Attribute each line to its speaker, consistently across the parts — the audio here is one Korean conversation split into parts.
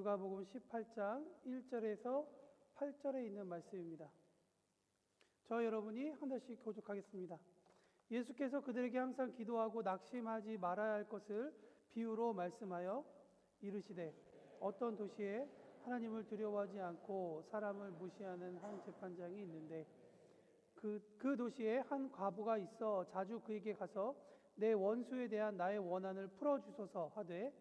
Speaker 1: 누가복음 18장 1절에서 8절에 있는 말씀입니다. 저 여러분이 한 절씩 교독하겠습니다. 예수께서 그들에게 항상 기도하고 낙심하지 말아야 할 것을 비유로 말씀하여 이르시되 어떤 도시에 하나님을 두려워하지 않고 사람을 무시하는 한 재판장이 있는데 그 도시에 한 과부가 있어 자주 그에게 가서 내 원수에 대한 나의 원한을 풀어주소서 하되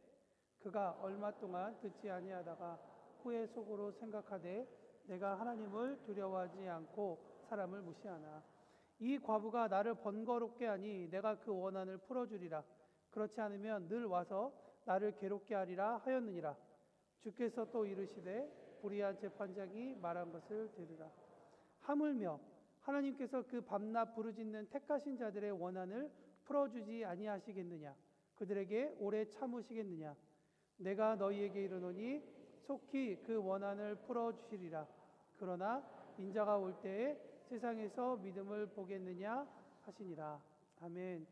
Speaker 1: 그가 얼마 동안 듣지 아니하다가 후에 속으로 생각하되 내가 하나님을 두려워하지 않고 사람을 무시하나 이 과부가 나를 번거롭게 하니 내가 그 원한을 풀어주리라. 그렇지 않으면 늘 와서 나를 괴롭게 하리라 하였느니라. 주께서 또 이르시되 불의한 재판장이 말한 것을 들으라. 하물며 하나님께서 그 밤낮 부르짖는 택하신 자들의 원한을 풀어주지 아니하시겠느냐. 그들에게 오래 참으시겠느냐. 내가 너희에게 이르노니 속히 그 원한을 풀어주시리라. 그러나 인자가 올 때에 세상에서 믿음을 보겠느냐 하시니라. 아멘.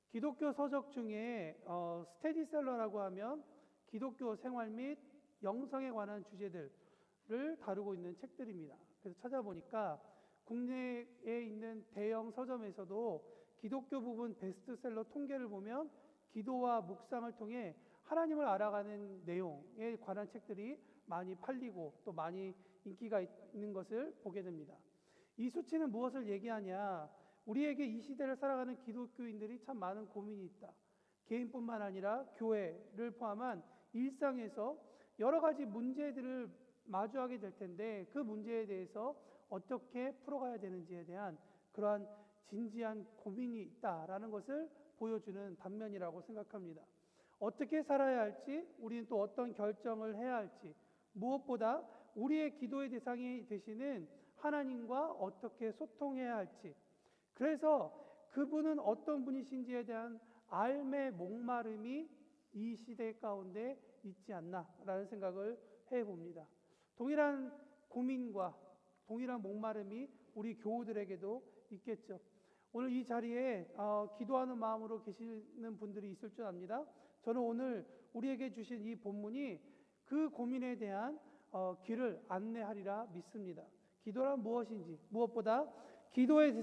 Speaker 1: 기독교 서적 중에 스테디셀러라고 하면 기독교 생활 및 영성에 관한 주제들을 다루고 있는 책들입니다. 그래서 찾아보니까 국내에 있는 대형 서점에서도 기독교 부분 베스트셀러 통계를 보면 기도와 묵상을 통해 하나님을 알아가는 내용에 관한 책들이 많이 팔리고 또 많이 인기가 있는 것을 보게 됩니다. 이 수치는 무엇을 얘기하냐? 우리에게 이 시대를 살아가는 기독교인들이 참 많은 고민이 있다. 개인뿐만 아니라 교회를 포함한 일상에서 여러 가지 문제들을 마주하게 될 텐데 그 문제에 대해서 어떻게 풀어가야 되는지에 대한 그러한 진지한 고민이 있다라는 것을 보여주는 단면이라고 생각합니다. 어떻게 살아야 할지, 우리는 또 어떤 결정을 해야 할지, 무엇보다 우리의 기도의 대상이 되시는 하나님과 어떻게 소통해야 할지, 그래서 그분은 어떤 분이신지에 대한 알매 목마름이 이 시대 가운데 있지 않나라는 생각을 해봅니다. 동일한 고민과 동일한 목마름이 우리 교우들에게도 있겠죠. 오늘 이 자리에 기도하는 마음으로 계시는 분들이 있을 줄 압니다. 저는 오늘 우리에게 주신 이 본문이 그 고민에 대한 길을 안내하리라 믿습니다. 기도란 무엇인지, 무엇보다 기도의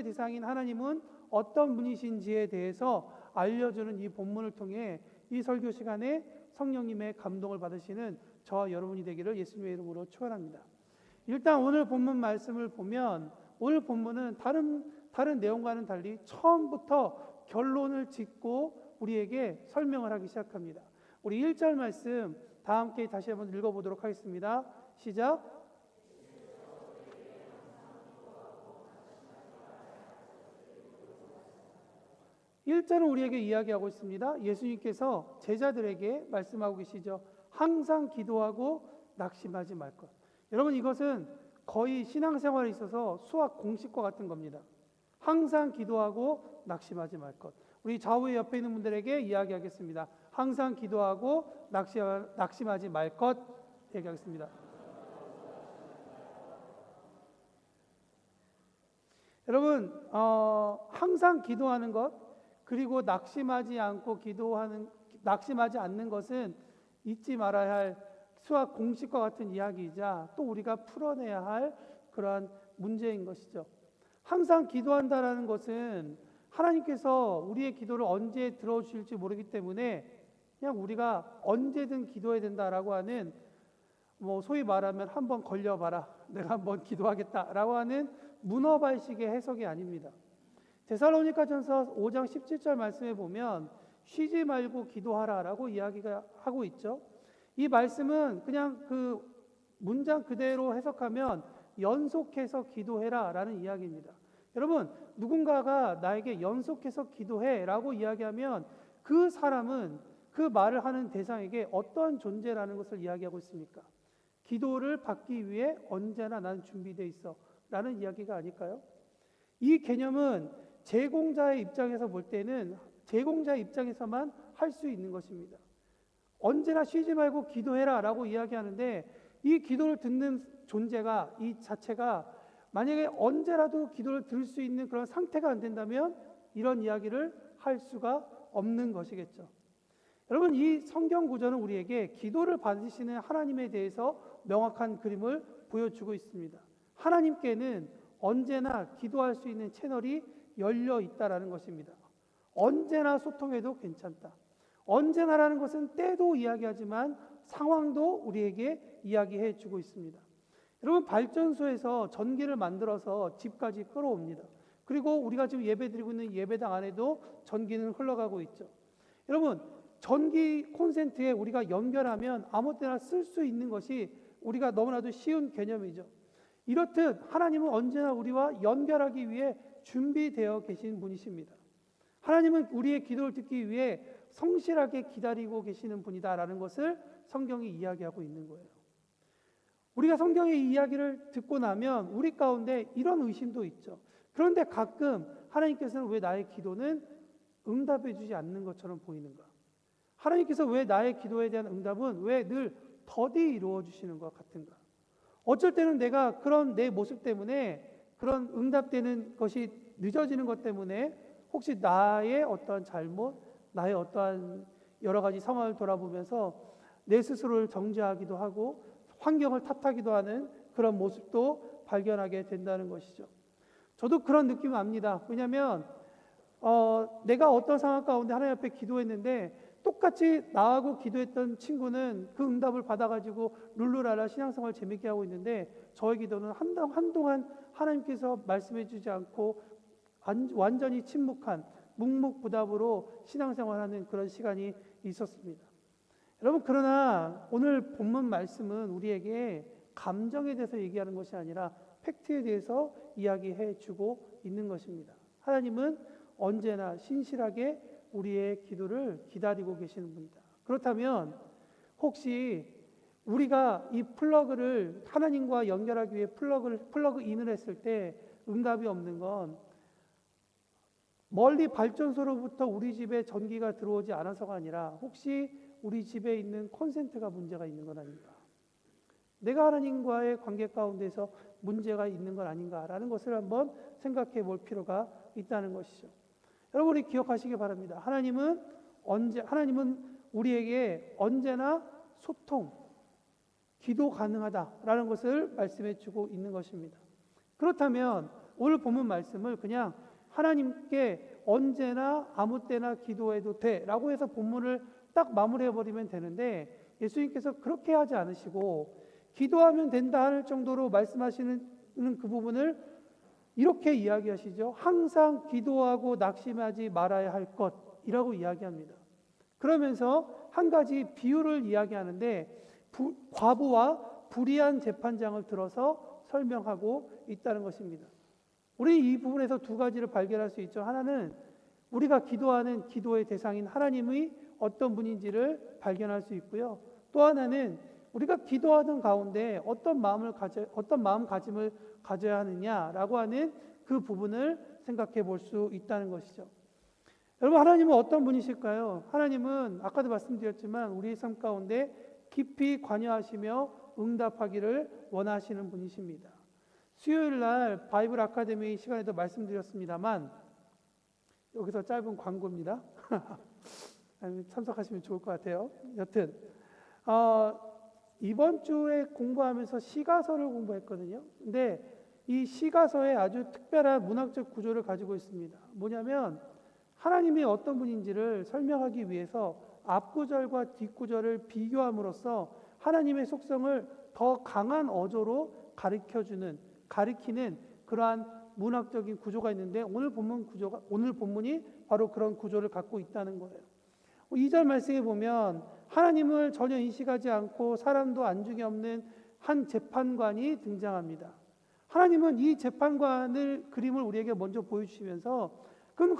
Speaker 1: 대상인 하나님은 어떤 분이신지에 대해서 알려주는 이 본문을 통해 이 설교 시간에 성령님의 감동을 받으시는 저와 여러분이 되기를 예수님의 이름으로 축원합니다. 일단 오늘 본문 말씀을 보면 오늘 본문은 다른 내용과는 달리 처음부터 결론을 짓고 우리에게 설명을 하기 시작합니다. 우리 1절 말씀 다 함께 다시 한번 읽어보도록 하겠습니다. 시작. 1절은 우리에게 이야기하고 있습니다. 예수님께서 제자들에게 말씀하고 계시죠. 항상 기도하고 낙심하지 말 것. 여러분, 이것은 거의 신앙생활에 있어서 수학 공식과 같은 겁니다. 항상 기도하고 낙심하지 말 것. 우리 좌우에 옆에 있는 분들에게 이야기하겠습니다. 항상 기도하고 낙심하지 말 것 얘기하겠습니다. 여러분, 항상 기도하는 것 그리고 낙심하지 않는 것은 잊지 말아야 할 수학 공식과 같은 이야기이자 또 우리가 풀어내야 할 그러한 문제인 것이죠. 항상 기도한다라는 것은 하나님께서 우리의 기도를 언제 들어주실지 모르기 때문에 그냥 우리가 언제든 기도해야 된다라고 하는 소위 말하면 한번 걸려봐라, 내가 한번 기도하겠다라고 하는 문어발식의 해석이 아닙니다. 데살로니가전서 5장 17절 말씀에 보면 쉬지 말고 기도하라라고 이야기가 하고 있죠. 이 말씀은 그냥 그 문장 그대로 해석하면 연속해서 기도해라라는 이야기입니다. 여러분, 누군가가 나에게 연속해서 기도해라고 이야기하면 그 사람은 그 말을 하는 대상에게 어떤 존재라는 것을 이야기하고 있습니까? 기도를 받기 위해 언제나 난 준비되어 있어 라는 이야기가 아닐까요? 이 개념은 제공자의 입장에서 볼 때는 제공자의 입장에서만 할 수 있는 것입니다. 언제나 쉬지 말고 기도해라 라고 이야기하는데 이 기도를 듣는 존재가 이 자체가 만약에 언제라도 기도를 들을 수 있는 그런 상태가 안 된다면 이런 이야기를 할 수가 없는 것이겠죠. 여러분, 이 성경 구절은 우리에게 기도를 받으시는 하나님에 대해서 명확한 그림을 보여주고 있습니다. 하나님께는 언제나 기도할 수 있는 채널이 열려 있다라는 것입니다. 언제나 소통해도 괜찮다. 언제나라는 것은 때도 이야기하지만 상황도 우리에게 이야기해 주고 있습니다. 여러분, 발전소에서 전기를 만들어서 집까지 끌어옵니다. 그리고 우리가 지금 예배드리고 있는 예배당 안에도 전기는 흘러가고 있죠. 여러분, 전기 콘센트에 우리가 연결하면 아무 때나 쓸 수 있는 것이 우리가 너무나도 쉬운 개념이죠. 이렇듯 하나님은 언제나 우리와 연결하기 위해 준비되어 계신 분이십니다. 하나님은 우리의 기도를 듣기 위해 성실하게 기다리고 계시는 분이다라는 것을 성경이 이야기하고 있는 거예요. 우리가 성경의 이야기를 듣고 나면 우리 가운데 이런 의심도 있죠. 그런데 가끔 하나님께서는 왜 나의 기도는 응답해 주지 않는 것처럼 보이는가? 하나님께서 왜 나의 기도에 대한 응답은 왜 늘 더디 이루어 주시는 것 같은가? 어쩔 때는 내가 그런 내 모습 때문에 그런 응답되는 것이 늦어지는 것 때문에 혹시 나의 어떠한 잘못, 나의 어떠한 여러 가지 상황을 돌아보면서 내 스스로를 정죄하기도 하고 환경을 탓하기도 하는 그런 모습도 발견하게 된다는 것이죠. 저도 그런 느낌을 압니다. 왜냐하면 내가 어떤 상황 가운데 하나님 앞에 기도했는데 똑같이 나하고 기도했던 친구는 그 응답을 받아가지고 룰루랄라 신앙생활 재밌게 하고 있는데 저의 기도는 한동안 하나님께서 말씀해 주지 않고 완전히 침묵한 묵묵부답으로 신앙생활하는 그런 시간이 있었습니다. 여러분, 그러나 오늘 본문 말씀은 우리에게 감정에 대해서 얘기하는 것이 아니라 팩트에 대해서 이야기해 주고 있는 것입니다. 하나님은 언제나 신실하게 우리의 기도를 기다리고 계시는 분이다. 그렇다면 혹시 우리가 이 플러그를 하나님과 연결하기 위해 플러그인을 했을 때 응답이 없는 건 멀리 발전소로부터 우리 집에 전기가 들어오지 않아서가 아니라 혹시 우리 집에 있는 콘센트가 문제가 있는 건 아닌가? 내가 하나님과의 관계 가운데서 문제가 있는 건 아닌가라는 것을 한번 생각해 볼 필요가 있다는 것이죠. 여러분이 기억하시기 바랍니다. 하나님은 우리에게 언제나 소통, 기도 가능하다라는 것을 말씀해 주고 있는 것입니다. 그렇다면 오늘 본문 말씀을 그냥 하나님께 언제나 아무 때나 기도해도 돼라고 해서 본문을 딱 마무리해 버리면 되는데 예수님께서 그렇게 하지 않으시고 기도하면 된다 할 정도로 말씀하시는 그 부분을 이렇게 이야기하시죠. 항상 기도하고 낙심하지 말아야 할 것이라고 이야기합니다. 그러면서 한 가지 비유를 이야기하는데 과부와 불의한 재판장을 들어서 설명하고 있다는 것입니다. 우리 이 부분에서 두 가지를 발견할 수 있죠. 하나는 우리가 기도하는 기도의 대상인 하나님이 어떤 분인지를 발견할 수 있고요. 또 하나는 우리가 기도하던 가운데 어떤 마음가짐을 가져야 하느냐라고 하는 그 부분을 생각해 볼 수 있다는 것이죠. 여러분, 하나님은 어떤 분이실까요? 하나님은 아까도 말씀드렸지만 우리의 삶 가운데 깊이 관여하시며 응답하기를 원하시는 분이십니다. 수요일 날 바이블 아카데미 시간에도 말씀드렸습니다만 여기서 짧은 광고입니다. 참석하시면 좋을 것 같아요. 여튼 이번 주에 공부하면서 시가서를 공부했거든요. 근데 이 시가서에 아주 특별한 문학적 구조를 가지고 있습니다. 뭐냐면 하나님이 어떤 분인지를 설명하기 위해서 앞구절과 뒷구절을 비교함으로써 하나님의 속성을 더 강한 어조로 가리키는 그러한 문학적인 구조가 있는데 오늘 본문이 바로 그런 구조를 갖고 있다는 거예요. 2절 말씀에 보면 하나님을 전혀 인식하지 않고 사람도 안중에 없는 한 재판관이 등장합니다. 하나님은 이 재판관을 그림을 우리에게 먼저 보여주시면서 그럼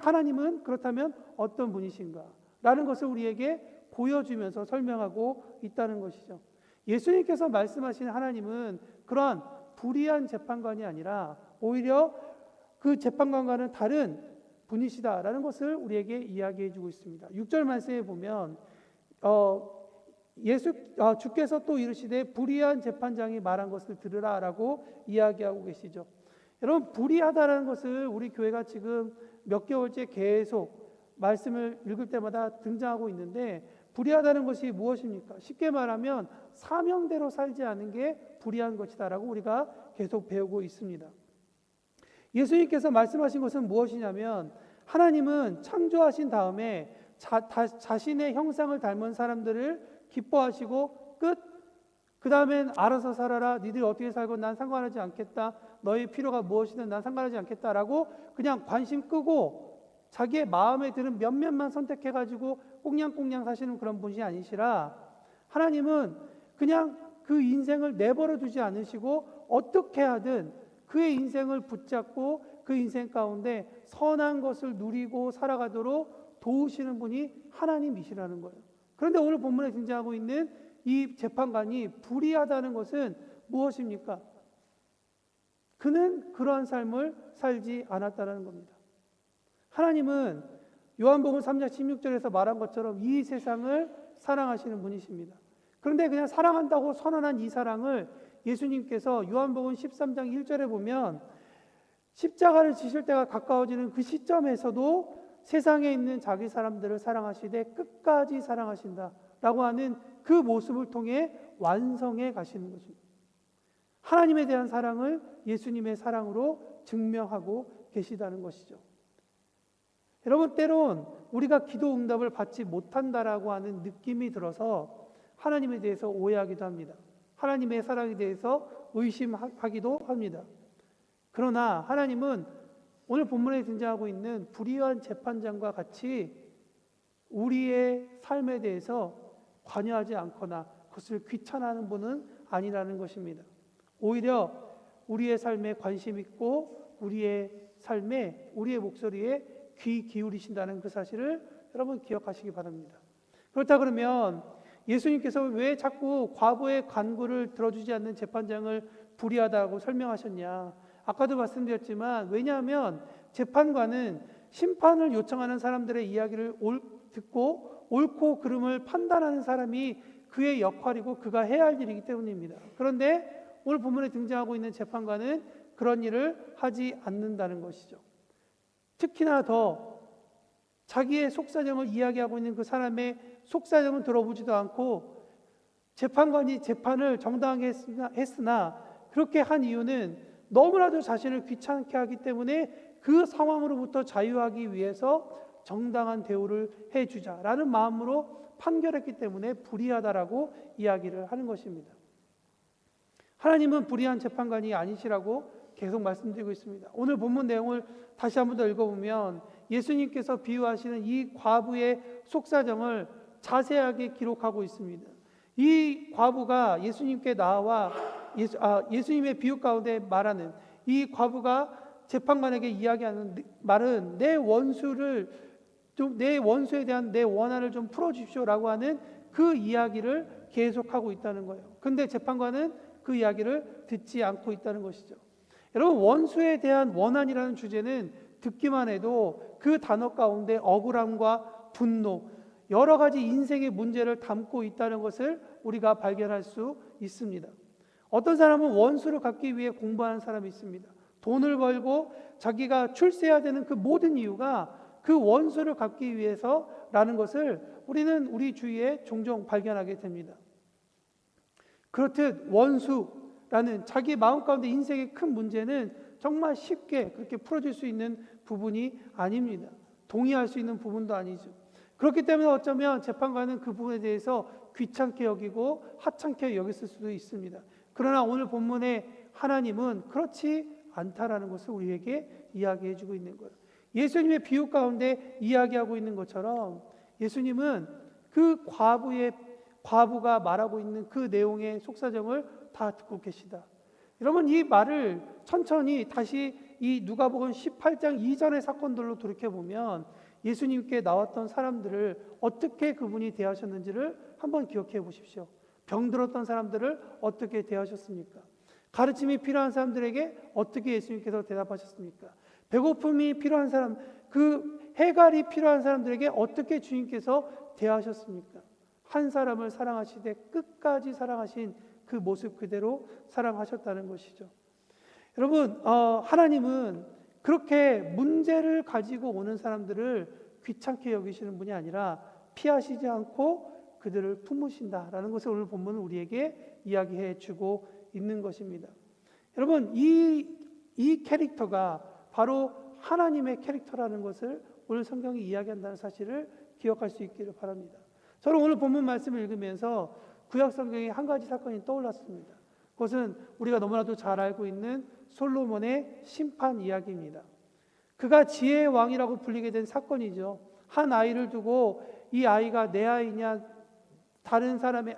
Speaker 1: 하나님은 그렇다면 어떤 분이신가? 라는 것을 우리에게 보여주면서 설명하고 있다는 것이죠. 예수님께서 말씀하신 하나님은 그러한 불의한 재판관이 아니라 오히려 그 재판관과는 다른 분이시다라는 것을 우리에게 이야기해 주고 있습니다. 6절 말씀에 보면 주께서 또 이르시되 불의한 재판장이 말한 것을 들으라라고 이야기하고 계시죠. 여러분, 불의하다라는 것을 우리 교회가 지금 몇 개월째 계속 말씀을 읽을 때마다 등장하고 있는데, 불의하다는 것이 무엇입니까? 쉽게 말하면 사명대로 살지 않은 게 불의한 것이다라고 우리가 계속 배우고 있습니다. 예수님께서 말씀하신 것은 무엇이냐면, 하나님은 창조하신 다음에 자신의 형상을 닮은 사람들을 기뻐하시고 그 다음엔 알아서 살아라, 니들이 어떻게 살고 난 상관하지 않겠다, 너의 필요가 무엇이든 난 상관하지 않겠다라고 그냥 관심 끄고 자기의 마음에 드는 몇몇만 선택해가지고 꽁냥꽁냥 사시는 그런 분이 아니시라, 하나님은 그냥 그 인생을 내버려 두지 않으시고 어떻게 하든 그의 인생을 붙잡고 그 인생 가운데 선한 것을 누리고 살아가도록 도우시는 분이 하나님이시라는 거예요. 그런데 오늘 본문에 등장하고 있는 이 재판관이 불의하다는 것은 무엇입니까? 그는 그러한 삶을 살지 않았다는 겁니다. 하나님은 요한복음 3장 16절에서 말한 것처럼 이 세상을 사랑하시는 분이십니다. 그런데 그냥 사랑한다고 선언한 이 사랑을 예수님께서 요한복음 13장 1절에 보면 십자가를 지실 때가 가까워지는 그 시점에서도 세상에 있는 자기 사람들을 사랑하시되 끝까지 사랑하신다라고 하는 그 모습을 통해 완성해 가시는 것입니다. 하나님에 대한 사랑을 예수님의 사랑으로 증명하고 계시다는 것이죠. 여러분, 때론 우리가 기도 응답을 받지 못한다라고 하는 느낌이 들어서 하나님에 대해서 오해하기도 합니다. 하나님의 사랑에 대해서 의심하기도 합니다. 그러나 하나님은 오늘 본문에 등장하고 있는 불의한 재판장과 같이 우리의 삶에 대해서 관여하지 않거나 그것을 귀찮아하는 분은 아니라는 것입니다. 오히려 우리의 삶에 관심 있고 우리의 삶에, 우리의 목소리에 귀 기울이신다는 그 사실을 여러분 기억하시기 바랍니다. 그렇다 그러면 예수님께서 왜 자꾸 과부의 간구를 들어주지 않는 재판장을 불의하다고 설명하셨냐? 아까도 말씀드렸지만, 왜냐하면 재판관은 심판을 요청하는 사람들의 이야기를 듣고 옳고 그름을 판단하는 사람이 그의 역할이고 그가 해야 할 일이기 때문입니다. 그런데 오늘 본문에 등장하고 있는 재판관은 그런 일을 하지 않는다는 것이죠. 특히나 더 자기의 속사정을 이야기하고 있는 그 사람의 속사정은 들어보지도 않고 재판관이 재판을 정당하게 했으나 그렇게 한 이유는 너무나도 자신을 귀찮게 하기 때문에 그 상황으로부터 자유하기 위해서 정당한 대우를 해주자라는 마음으로 판결했기 때문에 불의하다라고 이야기를 하는 것입니다. 하나님은 불의한 재판관이 아니시라고 계속 말씀드리고 있습니다. 오늘 본문 내용을 다시 한번 더 읽어보면 예수님께서 비유하시는 이 과부의 속사정을 자세하게 기록하고 있습니다. 이 과부가 예수님께 나와 예수님의 비유 가운데 말하는 이 과부가 재판관에게 이야기하는 말은 내 원수에 대한 내 원한을 좀 풀어주십시오라고 하는 그 이야기를 계속하고 있다는 거예요. 그런데 재판관은 그 이야기를 듣지 않고 있다는 것이죠. 여러분, 원수에 대한 원한이라는 주제는 듣기만 해도 그 단어 가운데 억울함과 분노, 여러 가지 인생의 문제를 담고 있다는 것을 우리가 발견할 수 있습니다. 어떤 사람은 원수를 갚기 위해 공부하는 사람이 있습니다. 돈을 벌고 자기가 출세해야 되는 그 모든 이유가 그 원수를 갚기 위해서라는 것을 우리는 우리 주위에 종종 발견하게 됩니다. 그렇듯 원수라는 자기 마음 가운데 인생의 큰 문제는 정말 쉽게 그렇게 풀어질 수 있는 부분이 아닙니다. 동의할 수 있는 부분도 아니죠. 그렇기 때문에 어쩌면 재판관은 그 부분에 대해서 귀찮게 여기고 하찮게 여겼을 수도 있습니다. 그러나 오늘 본문의 하나님은 그렇지 않다라는 것을 우리에게 이야기해 주고 있는 거예요. 예수님의 비유 가운데 이야기하고 있는 것처럼 예수님은 그 과부가 말하고 있는 그 내용의 속사정을 다 듣고 계시다. 여러분, 이 말을 천천히 다시 이 누가복음 18장 이전의 사건들로 돌이켜보면 예수님께 나왔던 사람들을 어떻게 그분이 대하셨는지를 한번 기억해 보십시오. 병들었던 사람들을 어떻게 대하셨습니까? 가르침이 필요한 사람들에게 어떻게 예수님께서 대답하셨습니까? 배고픔이 필요한 사람, 그 해갈이 필요한 사람들에게 어떻게 주님께서 대하셨습니까? 한 사람을 사랑하시되 끝까지 사랑하신 그 모습 그대로 사랑하셨다는 것이죠. 여러분, 하나님은 그렇게 문제를 가지고 오는 사람들을 귀찮게 여기시는 분이 아니라 피하시지 않고 그들을 품으신다라는 것을 오늘 본문은 우리에게 이야기해 주고 있는 것입니다. 여러분, 이 캐릭터가 바로 하나님의 캐릭터라는 것을 오늘 성경이 이야기한다는 사실을 기억할 수 있기를 바랍니다. 저는 오늘 본문 말씀을 읽으면서 구약 성경에 한 가지 사건이 떠올랐습니다. 그것은 우리가 너무나도 잘 알고 있는 솔로몬의 심판 이야기입니다. 그가 지혜의 왕이라고 불리게 된 사건이죠. 한 아이를 두고 이 아이가 내 아이냐 다른 사람의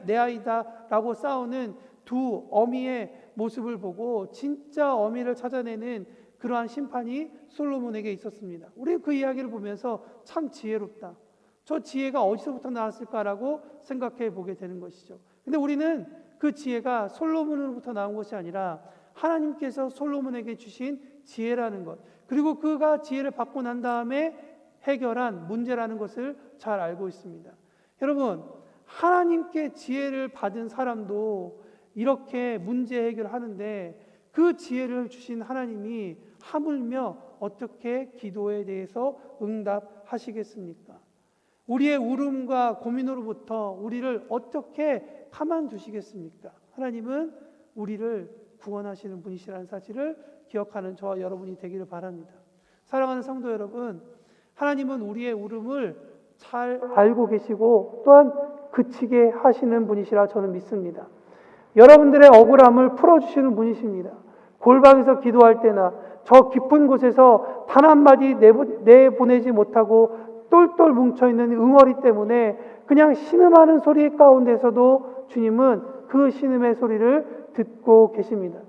Speaker 1: 내 아이다라고 싸우는 두 어미의 모습을 보고 진짜 어미를 찾아내는 그러한 심판이 솔로몬에게 있었습니다. 우리는 그 이야기를 보면서 참 지혜롭다. 저 지혜가 어디서부터 나왔을까라고 생각해 보게 되는 것이죠. 근데 우리는 그 지혜가 솔로몬으로부터 나온 것이 아니라 하나님께서 솔로몬에게 주신 지혜라는 것, 그리고 그가 지혜를 받고 난 다음에 해결한 문제라는 것을 잘 알고 있습니다. 여러분, 하나님께 지혜를 받은 사람도 이렇게 문제 해결하는데 그 지혜를 주신 하나님이 하물며 어떻게 기도에 대해서 응답하시겠습니까? 우리의 울음과 고민으로부터 우리를 어떻게 가만두시겠습니까? 하나님은 우리를 구원하시는 분이시라는 사실을 기억하는 저와 여러분이 되기를 바랍니다. 사랑하는 성도 여러분, 하나님은 우리의 울음을 잘 알고 계시고 또한 그치게 하시는 분이시라 저는 믿습니다. 여러분들의 억울함을 풀어주시는 분이십니다. 골방에서 기도할 때나 저 깊은 곳에서 단 한마디 내보내지 못하고 똘똘 뭉쳐있는 응어리 때문에 그냥 신음하는 소리 가운데서도 주님은 그 신음의 소리를 듣고 계십니다.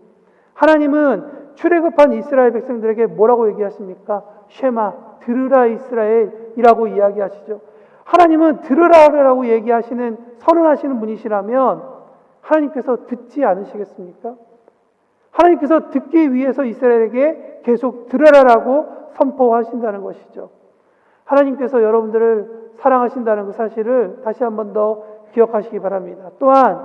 Speaker 1: 하나님은 출애굽한 이스라엘 백성들에게 뭐라고 얘기하십니까? 쉐마, 들으라 이스라엘이라고 이야기하시죠. 하나님은 들으라라고 얘기하시는, 선언하시는 분이시라면 하나님께서 듣지 않으시겠습니까? 하나님께서 듣기 위해서 이스라엘에게 계속 들으라라고 선포하신다는 것이죠. 하나님께서 여러분들을 사랑하신다는 그 사실을 다시 한 번 더 기억하시기 바랍니다. 또한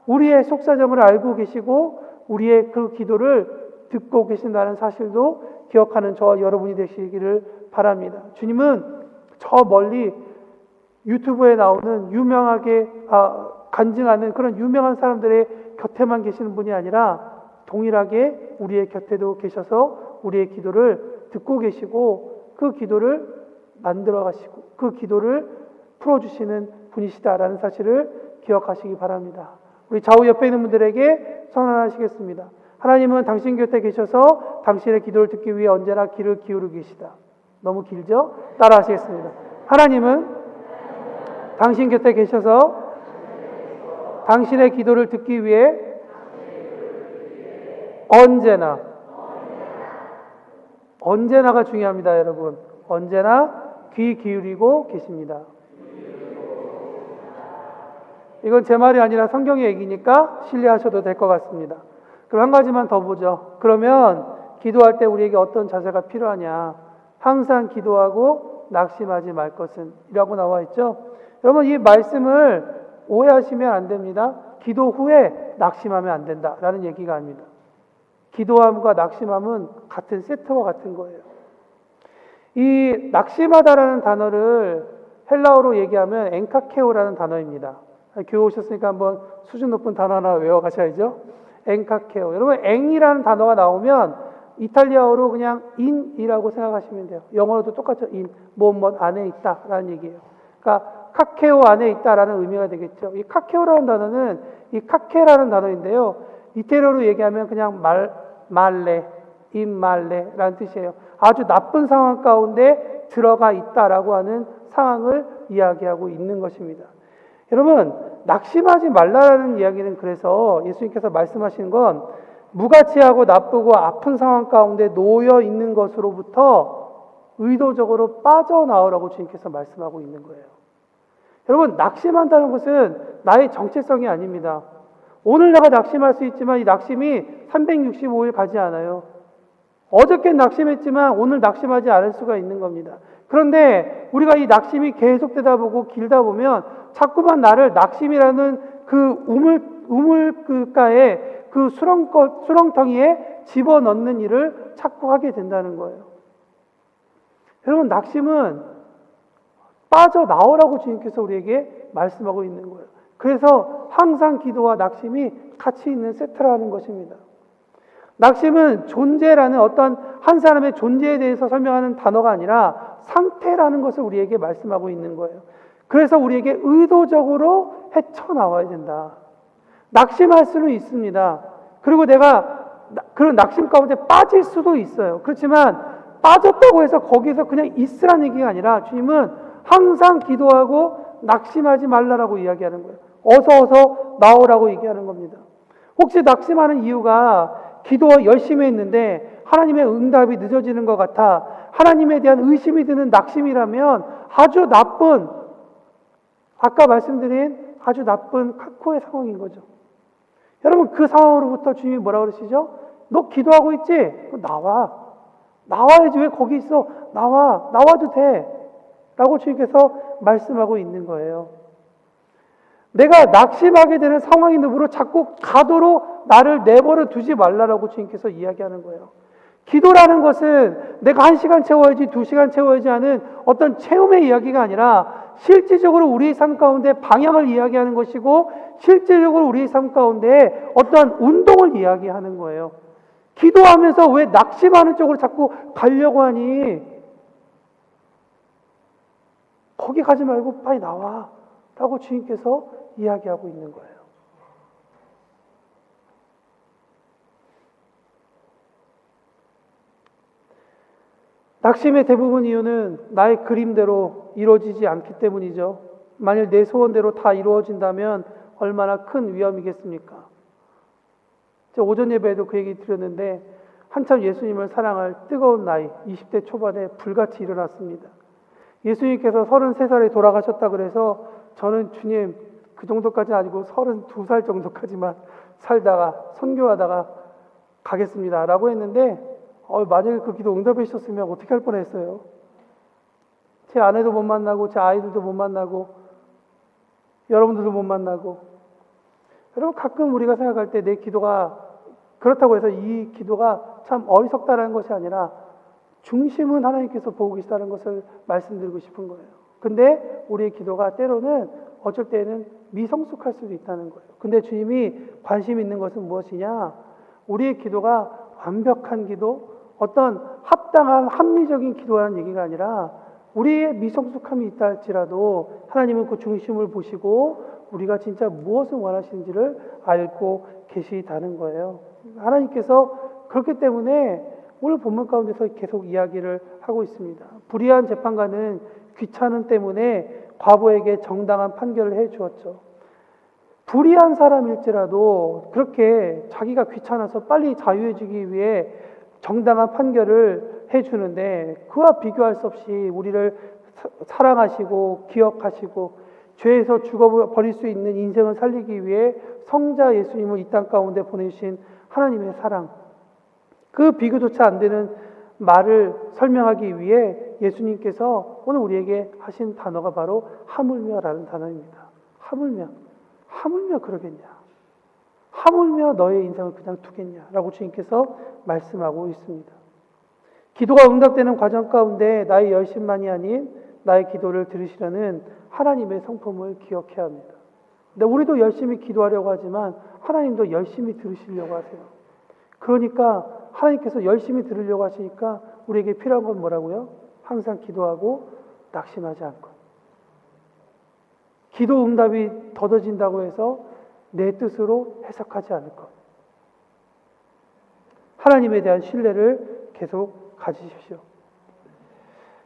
Speaker 1: 우리의 속사정을 알고 계시고 우리의 그 기도를 듣고 계신다는 사실도 기억하는 저와 여러분이 되시기를 바랍니다. 주님은 저 멀리 유튜브에 나오는 유명하게 간증하는 그런 유명한 사람들의 곁에만 계시는 분이 아니라 동일하게 우리의 곁에도 계셔서 우리의 기도를 듣고 계시고 그 기도를 만들어 가시고 그 기도를 풀어주시는 분이시다라는 사실을 기억하시기 바랍니다. 우리 좌우 옆에 있는 분들에게 선언하시겠습니다. 하나님은 당신 곁에 계셔서 당신의 기도를 듣기 위해 언제나 귀를 기울이고 계시다. 너무 길죠? 따라 하시겠습니다. 하나님은 당신 곁에 계셔서 당신의 기도를 듣기 위해 언제나가 중요합니다, 여러분. 언제나 귀 기울이고 계십니다. 이건 제 말이 아니라 성경의 얘기니까 신뢰하셔도 될 것 같습니다. 그럼 한 가지만 더 보죠. 그러면 기도할 때 우리에게 어떤 자세가 필요하냐? 항상 기도하고 낙심하지 말 것은 이라고 나와 있죠. 여러분, 이 말씀을 오해하시면 안 됩니다. 기도 후에 낙심하면 안 된다라는 얘기가 아닙니다. 기도함과 낙심함은 같은 세트와 같은 거예요. 이 낙심하다라는 단어를 헬라어로 얘기하면 엔카케오라는 단어입니다. 교회 오셨으니까 한번 수준 높은 단어 하나 외워가셔야죠. 엔카케오. 여러분, 엥이라는 단어가 나오면 이탈리아어로 그냥 인이라고 생각하시면 돼요. 영어로도 똑같죠. 인, 무엇 안에 있다라는 얘기예요. 그러니까 카케오 안에 있다라는 의미가 되겠죠. 이 카케오라는 단어는 이 카케라는 단어인데요. 이태리어로 얘기하면 그냥 말레, 인말레라는 뜻이에요. 아주 나쁜 상황 가운데 들어가 있다라고 하는 상황을 이야기하고 있는 것입니다. 여러분, 낙심하지 말라라는 이야기는 그래서 예수님께서 말씀하시는 건 무가치하고 나쁘고 아픈 상황 가운데 놓여 있는 것으로부터 의도적으로 빠져나오라고 주님께서 말씀하고 있는 거예요. 여러분, 낙심한다는 것은 나의 정체성이 아닙니다. 오늘 내가 낙심할 수 있지만 이 낙심이 365일 가지 않아요. 어저께 낙심했지만 오늘 낙심하지 않을 수가 있는 겁니다. 그런데 우리가 이 낙심이 계속되다 보고 길다 보면 자꾸만 나를 낙심이라는 그 우물가에 그 수렁텅이에 집어넣는 일을 자꾸 하게 된다는 거예요. 여러분, 낙심은 빠져나오라고 주님께서 우리에게 말씀하고 있는 거예요. 그래서 항상 기도와 낙심이 같이 있는 세트라는 것입니다. 낙심은 존재라는 어떤 한 사람의 존재에 대해서 설명하는 단어가 아니라 상태라는 것을 우리에게 말씀하고 있는 거예요. 그래서 우리에게 의도적으로 헤쳐나와야 된다. 낙심할 수는 있습니다. 그리고 내가 그런 낙심 가운데 빠질 수도 있어요. 그렇지만 빠졌다고 해서 거기서 그냥 있으라는 얘기가 아니라 주님은 항상 기도하고 낙심하지 말라라고 이야기하는 거예요. 어서 나오라고 얘기하는 겁니다. 혹시 낙심하는 이유가 기도 열심히 했는데 하나님의 응답이 늦어지는 것 같아 하나님에 대한 의심이 드는 낙심이라면 아주 나쁜, 아까 말씀드린 아주 나쁜 카코의 상황인 거죠. 여러분, 그 상황으로부터 주님이 뭐라고 그러시죠? 너 기도하고 있지? 나와. 나와야지. 왜 거기 있어? 나와도 돼. 라고 주님께서 말씀하고 있는 거예요. 내가 낙심하게 되는 상황이므로 자꾸 가도록 나를 내버려 두지 말라라고 주님께서 이야기하는 거예요. 기도라는 것은 내가 1시간 채워야지 2시간 채워야지 하는 어떤 체험의 이야기가 아니라 실질적으로 우리의 삶 가운데 방향을 이야기하는 것이고 실질적으로 우리의 삶 가운데 어떤 운동을 이야기하는 거예요. 기도하면서 왜 낙심하는 쪽으로 자꾸 가려고 하니? 거기 가지 말고 빨리 나와 라고 주님께서 이야기하고 있는 거예요. 낙심의 대부분 이유는 나의 그림대로 이루어지지 않기 때문이죠. 만일 내 소원대로 다 이루어진다면 얼마나 큰 위험이겠습니까? 오전 예배에도 그 얘기 드렸는데 한참 예수님을 사랑할 뜨거운 나이 20대 초반에 불같이 일어났습니다. 예수님께서 33살에 돌아가셨다 그래서 저는 주님 그 정도까지는 아니고 32살 정도까지만 살다가 선교하다가 가겠습니다 라고 했는데 만약에 그 기도 응답해 주셨으면 어떻게 할 뻔했어요? 제 아내도 못 만나고 제 아이들도 못 만나고 여러분들도 못 만나고. 여러분, 가끔 우리가 생각할 때 내 기도가 그렇다고 해서 이 기도가 참 어리석다라는 것이 아니라 중심은 하나님께서 보고 계시다는 것을 말씀드리고 싶은 거예요. 근데 우리의 기도가 때로는 어쩔 때는 미성숙할 수도 있다는 거예요. 근데 주님이 관심 있는 것은 무엇이냐? 우리의 기도가 완벽한 기도, 어떤 합당한 합리적인 기도라는 얘기가 아니라 우리의 미성숙함이 있다 할지라도 하나님은 그 중심을 보시고 우리가 진짜 무엇을 원하시는지를 알고 계시다는 거예요. 하나님께서 그렇기 때문에 오늘 본문 가운데서 계속 이야기를 하고 있습니다. 불의한 재판관은 귀찮음 때문에 과부에게 정당한 판결을 해 주었죠. 불의한 사람일지라도 그렇게 자기가 귀찮아서 빨리 자유해지기 위해 정당한 판결을 해주는데 그와 비교할 수 없이 우리를 사랑하시고 기억하시고 죄에서 죽어버릴 수 있는 인생을 살리기 위해 성자 예수님을 이 땅 가운데 보내주신 하나님의 사랑, 그 비교조차 안 되는 말을 설명하기 위해 예수님께서 오늘 우리에게 하신 단어가 바로 하물며라는 단어입니다. 하물며 그러겠냐? 하물며 너의 인생을 그냥 두겠냐? 라고 주님께서 말씀하고 있습니다. 기도가 응답되는 과정 가운데 나의 열심만이 아닌 나의 기도를 들으시려는 하나님의 성품을 기억해야 합니다. 근데 우리도 열심히 기도하려고 하지만 하나님도 열심히 들으시려고 하세요. 그러니까 하나님께서 열심히 들으려고 하시니까 우리에게 필요한 건 뭐라고요? 항상 기도하고 낙심하지 않고. 기도 응답이 더뎌진다고 해서 내 뜻으로 해석하지 않을 것. 하나님에 대한 신뢰를 계속 가지십시오.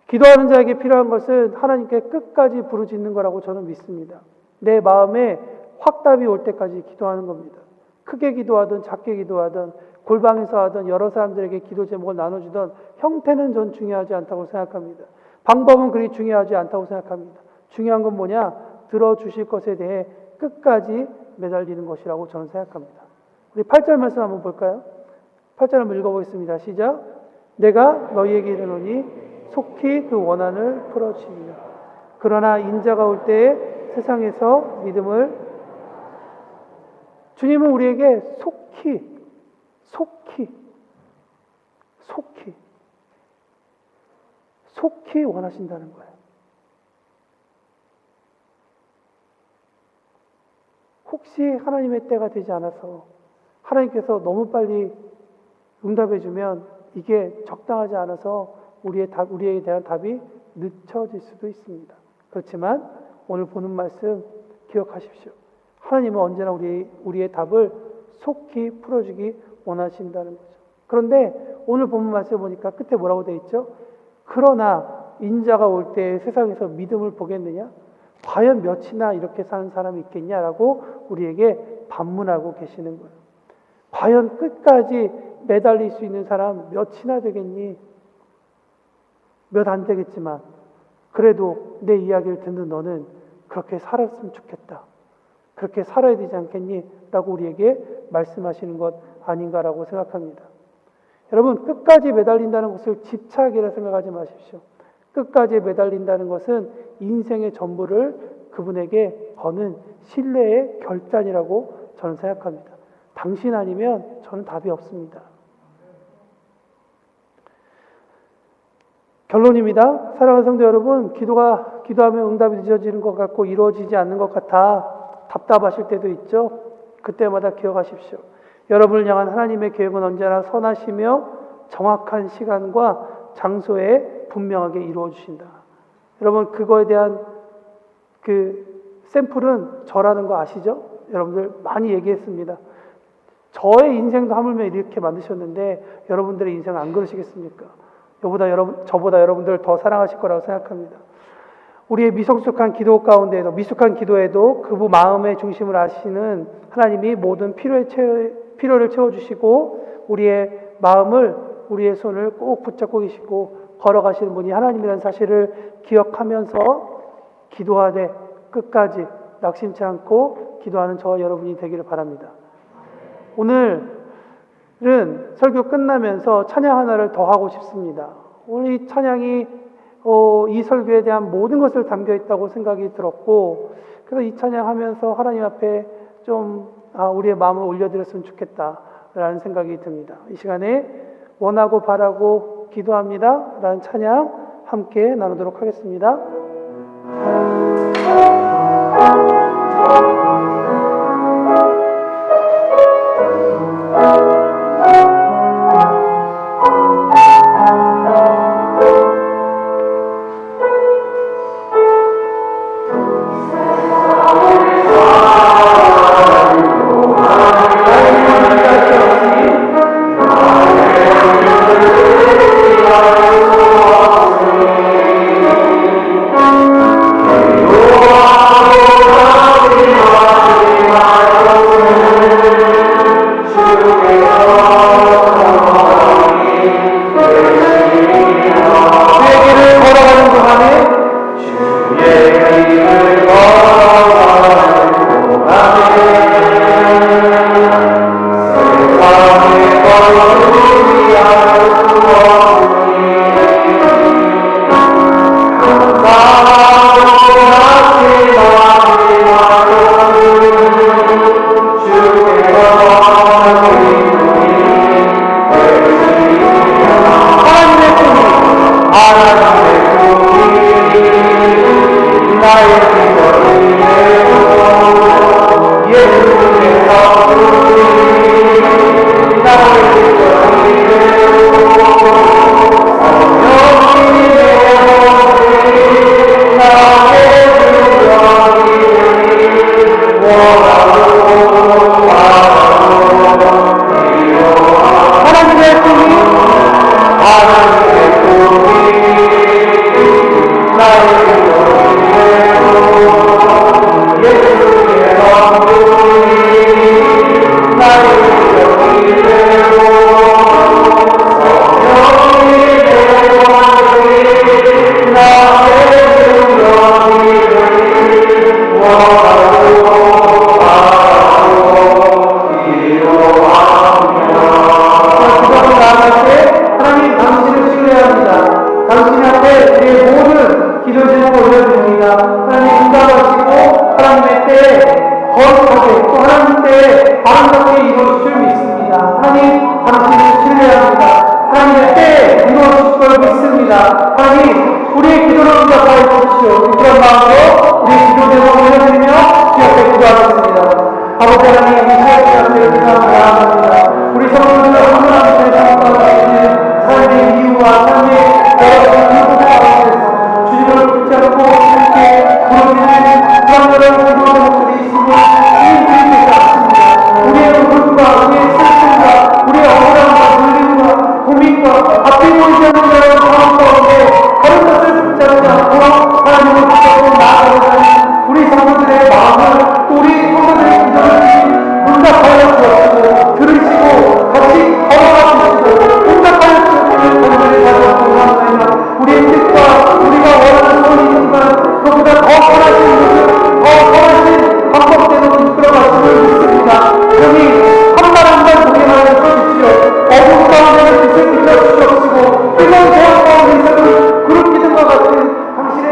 Speaker 1: 기도하는 자에게 필요한 것은 하나님께 끝까지 부르짖는 거라고 저는 믿습니다. 내 마음에 확답이 올 때까지 기도하는 겁니다. 크게 기도하든 작게 기도하든 골방에서 하든 여러 사람들에게 기도 제목을 나눠주든 형태는 전 중요하지 않다고 생각합니다. 방법은 그리 중요하지 않다고 생각합니다. 중요한 건 뭐냐? 들어주실 것에 대해 끝까지 매달리는 것이라고 저는 생각합니다. 우리 8절 말씀 한번 볼까요? 8절 한번 읽어보겠습니다. 시작. 내가 너희에게 이르노니 속히 그 원한을 풀어주리라. 그러나 인자가 올 때에 세상에서 믿음을 주님은 우리에게 속히 속히 원하신다는 거예요. 혹시 하나님의 때가 되지 않아서 하나님께서 너무 빨리 응답해 주면 이게 적당하지 않아서 우리에게 대한 답이 늦춰질 수도 있습니다. 그렇지만 오늘 보는 말씀 기억하십시오. 하나님은 언제나 우리의 답을 속히 풀어주기 원하신다는 거죠. 그런데 오늘 본문 말씀 보니까 끝에 뭐라고 되어 있죠? 그러나 인자가 올 때 세상에서 믿음을 보겠느냐? 과연 몇이나 이렇게 사는 사람이 있겠냐라고 우리에게 반문하고 계시는 거예요. 과연 끝까지 매달릴 수 있는 사람 몇이나 되겠니? 몇 안 되겠지만 그래도 내 이야기를 듣는 너는 그렇게 살았으면 좋겠다. 그렇게 살아야 되지 않겠니? 라고 우리에게 말씀하시는 것 아닌가라고 생각합니다. 여러분, 끝까지 매달린다는 것을 집착이라 생각하지 마십시오. 끝까지 매달린다는 것은 인생의 전부를 그분에게 거는 신뢰의 결단이라고 저는 생각합니다. 당신 아니면 저는 답이 없습니다. 결론입니다. 사랑하는 성도 여러분, 기도하면 응답이 늦어지는 것 같고 이루어지지 않는 것 같아 답답하실 때도 있죠. 그때마다 기억하십시오. 여러분을 향한 하나님의 계획은 언제나 선하시며 정확한 시간과 장소에 분명하게 이루어 주신다. 여러분, 그거에 대한 그 샘플은 저라는 거 아시죠? 여러분들 많이 얘기했습니다. 저의 인생도 하물며 이렇게 만드셨는데 여러분들의 인생은 안 그러시겠습니까? 저보다 여러분들을 더 사랑하실 거라고 생각합니다. 우리의 미성숙한 기도 가운데에도, 미숙한 기도에도 그 마음의 중심을 아시는 하나님이 모든 필요를 채워주시고 우리의 마음을, 우리의 손을 꼭 붙잡고 계시고 걸어가시는 분이 하나님이라는 사실을 기억하면서 기도하되 끝까지 낙심치 않고 기도하는 저와 여러분이 되기를 바랍니다. 오늘은 설교 끝나면서 찬양 하나를 더 하고 싶습니다. 오늘 이 찬양이 이 설교에 대한 모든 것을 담겨 있다고 생각이 들었고, 그래서 이 찬양 하면서 하나님 앞에 좀 우리의 마음을 올려드렸으면 좋겠다라는 생각이 듭니다. 이 시간에 원하고 바라고 기도합니다 라는 찬양 함께 나누도록 하겠습니다. 하나님 하나님 우리의 기도를 응답하여 주십시오. 그런 마음으로 우리의 기도 제목을 올려드리며 주 앞에 기도하겠습니다. 아버지 하나님, 이 시간 주 앞에 기도합니다. 우리 성도들 하나님의 삶과 있는 삶의 이유와 삶의 여러 가지 이유들 가운데서 주님을 붙잡고 함께 부르짖는 그런 여러 기도 제목들이 있음을 주님 드리고 있습니다. 우리의 눈물과 우리의 슬픔과 우리의 억울함과 눌림과 고민과 앞에 보이지 않는 여러 상황 가운데 다른 것을 붙잡지 않고 하나님을 붙잡고 나아가는 우리 성도들의 마음을 또 우리 성도들의 기도를 응답하여 주옵시고 들으시고 같이 걸어가시고 응답하여 주옵시고 건설에 가져오고 나아가며 우리의 뜻과 우리가 원하는 소원이 있지만 그보다 더 선하신 모습, 더 선하신 방법대로 이끌어가심을 믿습니다. 여기 한발 동행하여 주십시오. 어둠 가운데는 빛을 비춰주시옵시고 뜨거운 태양 가운데서는 구름 기둥과 같은 당신의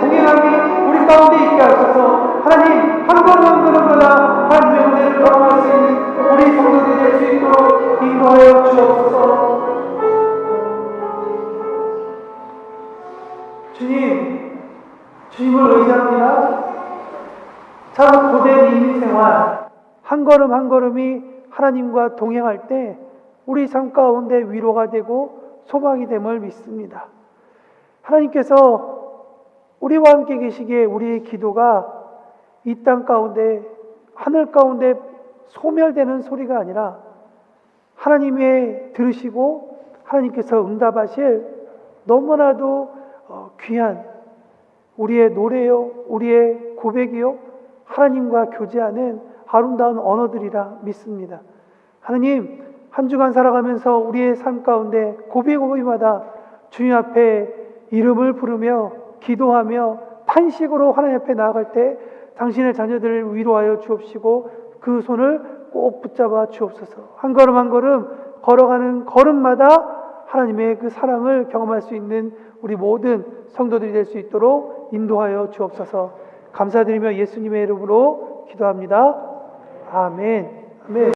Speaker 1: 동행함이 우리 가운데 있게 하셔서 하나님 한 걸음 한 걸음마다 하나님의 은혜를 경험할 수 있는 우리 성도들이 될 수 있도록 인도하여 주옵소서. 주님을 의지합니다. 참 고된 인생생활 한 걸음 한 걸음이 하나님과 동행할 때 우리 삶 가운데 위로가 되고 소망이 됨을 믿습니다. 하나님께서 우리와 함께 계시기에 우리의 기도가 이 땅 가운데 하늘 가운데 소멸되는 소리가 아니라 하나님의 들으시고 하나님께서 응답하실 너무나도 귀한 우리의 노래요, 우리의 고백이요, 하나님과 교제하는 아름다운 언어들이라 믿습니다. 하나님, 한 주간 살아가면서 우리의 삶 가운데 고비고비마다 주님 앞에 이름을 부르며 기도하며 탄식으로 하나님 앞에 나아갈 때 당신의 자녀들을 위로하여 주옵시고 그 손을 꼭 붙잡아 주옵소서. 한 걸음 한 걸음 걸어가는 걸음마다 하나님의 그 사랑을 경험할 수 있는 우리 모든 성도들이 될 수 있도록 인도하여 주옵소서. 감사드리며 예수님의 이름으로 기도합니다. 아멘. 아멘.